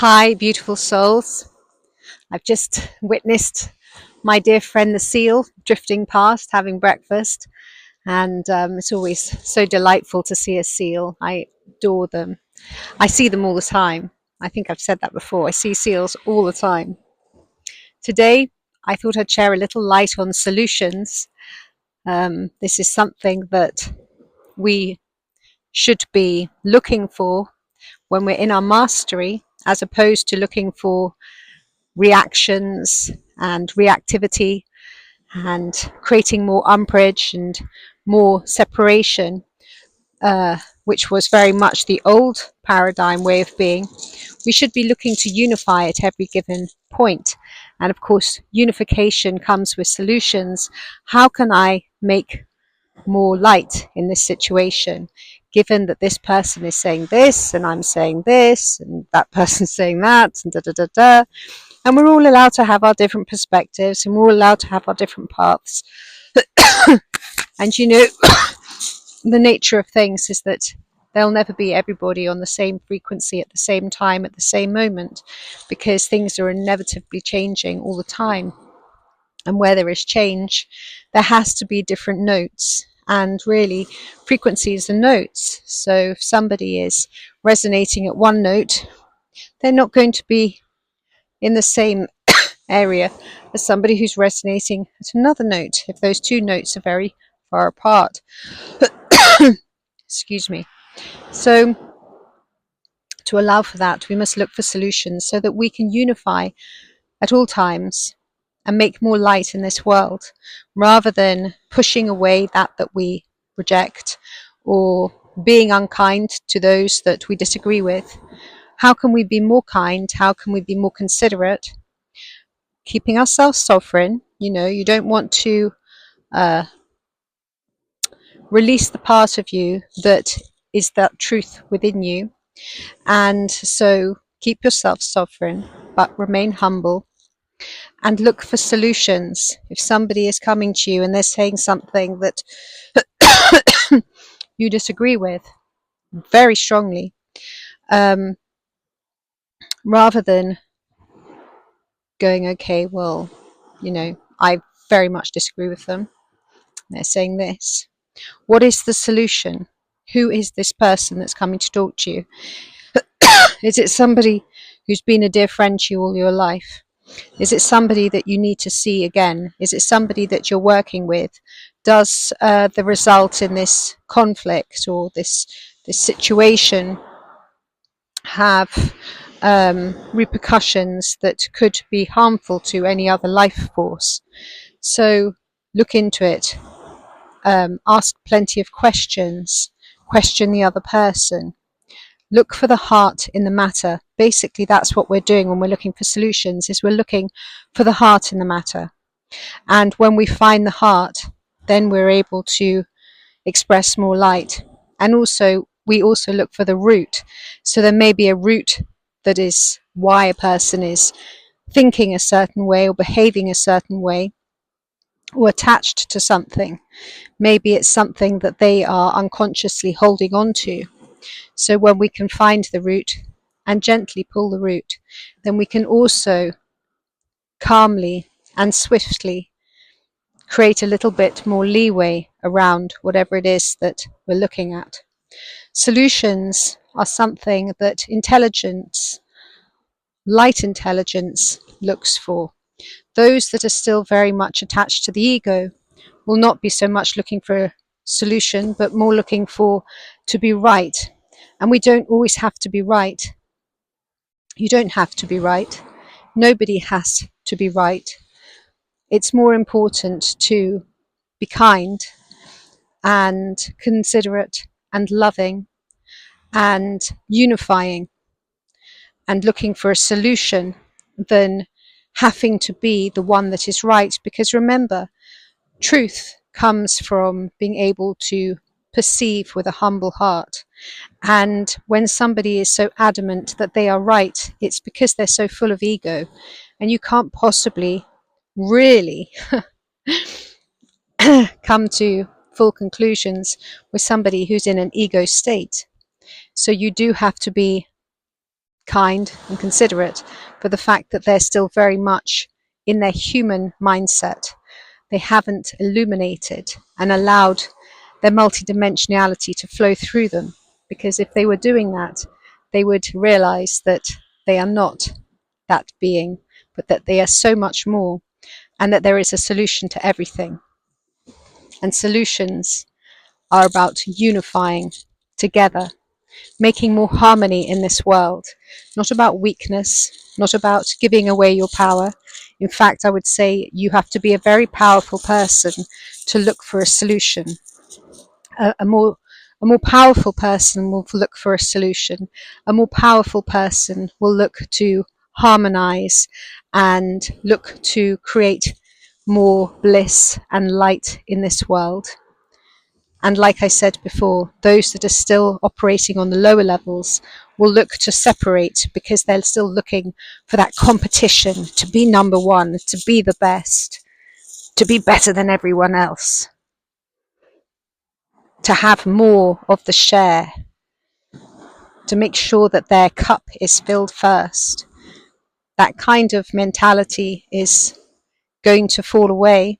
Hi, beautiful souls. I've just witnessed my dear friend the seal drifting past, having breakfast, and it's always so delightful to see a seal. I adore them. I see them all the time. I think I've said that before. I see seals all the time. Today, I thought I'd share a little light on solutions. This is something that we should be looking for when we're in our mastery, as opposed to looking for reactions and reactivity and creating more umbrage and more separation, which was very much the old paradigm way of being. We should be looking to unify at every given point. And of course, unification comes with solutions. How can I make more light in this situation, given that this person is saying this and I'm saying this and that person's saying that and da da da da. And we're all allowed to have our different perspectives and we're all allowed to have our different paths. And you know, the nature of things is that there'll never be everybody on the same frequency at the same time at the same moment, because things are inevitably changing all the time. And where there is change, there has to be different notes. And really, frequencies are notes. So if somebody is resonating at one note, they're not going to be in the same area as somebody who's resonating at another note, if those two notes are very far apart. Excuse me. So to allow for that, we must look for solutions so that we can unify at all times and make more light in this world, rather than pushing away that we reject or being unkind to those that we disagree with. How can we be more kind? How can we be more considerate? Keeping ourselves sovereign. You don't want to release the part of you that is that truth within you. And so keep yourself sovereign, but remain humble and look for solutions. If somebody is coming to you and they're saying something that you disagree with very strongly, rather than going, okay, well, I very much disagree with them. They're saying this. What is the solution? Who is this person that's coming to talk to you? Is it somebody who's been a dear friend to you all your life? Is it somebody that you need to see again? Is it somebody that you're working with? Does the result in this conflict or this situation have repercussions that could be harmful to any other life force? So look into it. Ask plenty of questions. Question the other person. Look for the heart in the matter. Basically, that's what we're doing when we're looking for solutions, is we're looking for the heart in the matter. And when we find the heart, then we're able to express more light. And also, we also look for the root. So there may be a root that is why a person is thinking a certain way or behaving a certain way or attached to something. Maybe it's something that they are unconsciously holding on to. So when we can find the root and gently pull the root, then we can also calmly and swiftly create a little bit more leeway around whatever it is that we're looking at. Solutions are something that intelligence, light intelligence, looks for. Those that are still very much attached to the ego will not be so much looking for a solution, but more looking for to be right. And we don't always have to be right. You don't have to be right. Nobody has to be right. It's more important to be kind and considerate and loving and unifying and looking for a solution than having to be the one that is right. Because remember, truth comes from being able to perceive with a humble heart. And when somebody is so adamant that they are right, it's because they're so full of ego. And you can't possibly really come to full conclusions with somebody who's in an ego state. So you do have to be kind and considerate, for the fact that they're still very much in their human mindset. They haven't illuminated and allowed their multidimensionality to flow through them, because if they were doing that, they would realize that they are not that being, but that they are so much more, and that there is a solution to everything. And solutions are about unifying together, making more harmony in this world, not about weakness, not about giving away your power. In fact, I would say you have to be a very powerful person to look for a solution. A more powerful person will look for a solution. A more powerful person will look to harmonize and look to create more bliss and light in this world. And like I said before, those that are still operating on the lower levels will look to separate, because they're still looking for that competition to be number one, to be the best, to be better than everyone else, to have more of the share, to make sure that their cup is filled first. That kind of mentality is going to fall away,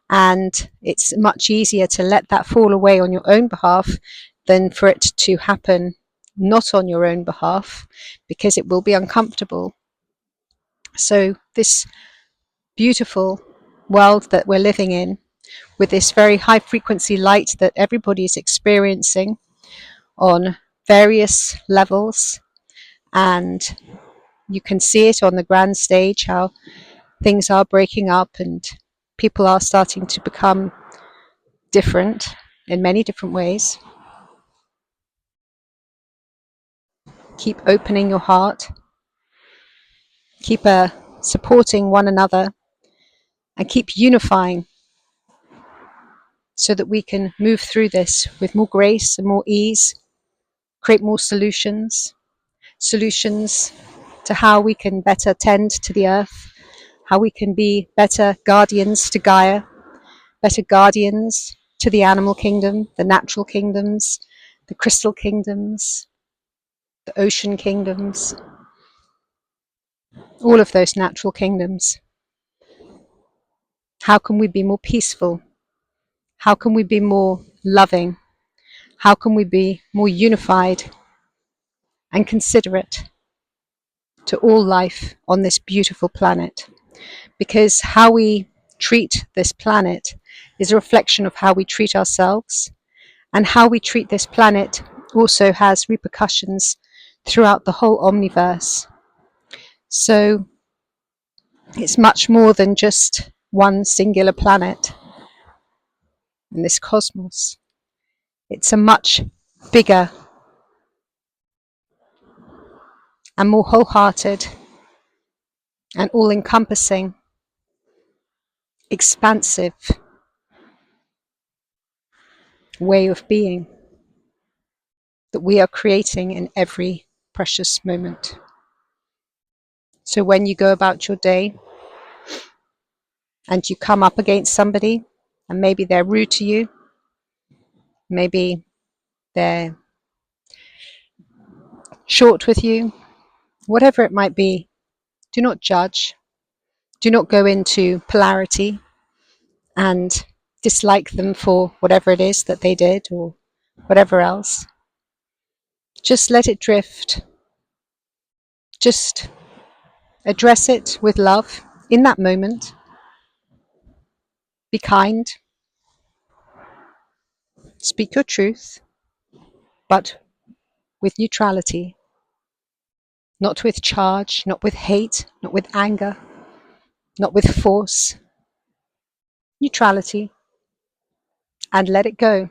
and it's much easier to let that fall away on your own behalf than for it to happen not on your own behalf, because it will be uncomfortable. So this beautiful world that we're living in, with this very high frequency light that everybody is experiencing on various levels, and you can see it on the grand stage, how things are breaking up and people are starting to become different in many different ways. Keep opening your heart, keep supporting one another, and keep unifying, so that we can move through this with more grace and more ease, create more solutions to how we can better tend to the earth, how we can be better guardians to Gaia, better guardians to the animal kingdom, the natural kingdoms, the crystal kingdoms, the ocean kingdoms, all of those natural kingdoms. How can we be more peaceful? How can we be more loving? How can we be more unified and considerate to all life on this beautiful planet? Because how we treat this planet is a reflection of how we treat ourselves, and how we treat this planet also has repercussions throughout the whole omniverse. So it's much more than just one singular planet in this cosmos. It's a much bigger and more wholehearted and all-encompassing, expansive way of being that we are creating in every precious moment. So when you go about your day and you come up against somebody, and maybe they're rude to you, maybe they're short with you, whatever it might be, do not judge. Do not go into polarity and dislike them for whatever it is that they did or whatever else. Just let it drift. Just address it with love in that moment. Be kind. Speak your truth, but with neutrality. Not with charge, not with hate, not with anger, not with force. Neutrality. And let it go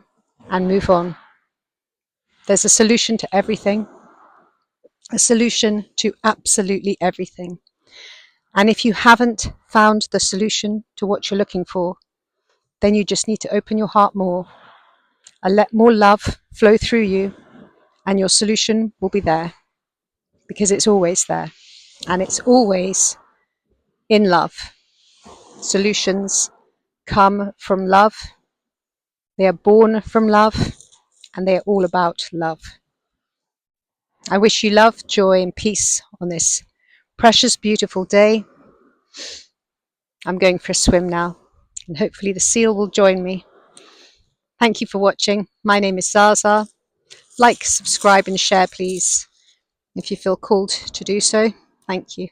and move on. There's a solution to everything. A solution to absolutely everything. And if you haven't found the solution to what you're looking for, then you just need to open your heart more and let more love flow through you, and your solution will be there, because it's always there, and it's always in love. Solutions come from love, they are born from love, and they are all about love. I wish you love, joy, and peace on this precious, beautiful day. I'm going for a swim now, and hopefully the seal will join me. Thank you for watching. My name is Zaza. Like, subscribe, and share, please, if you feel called to do so. Thank you.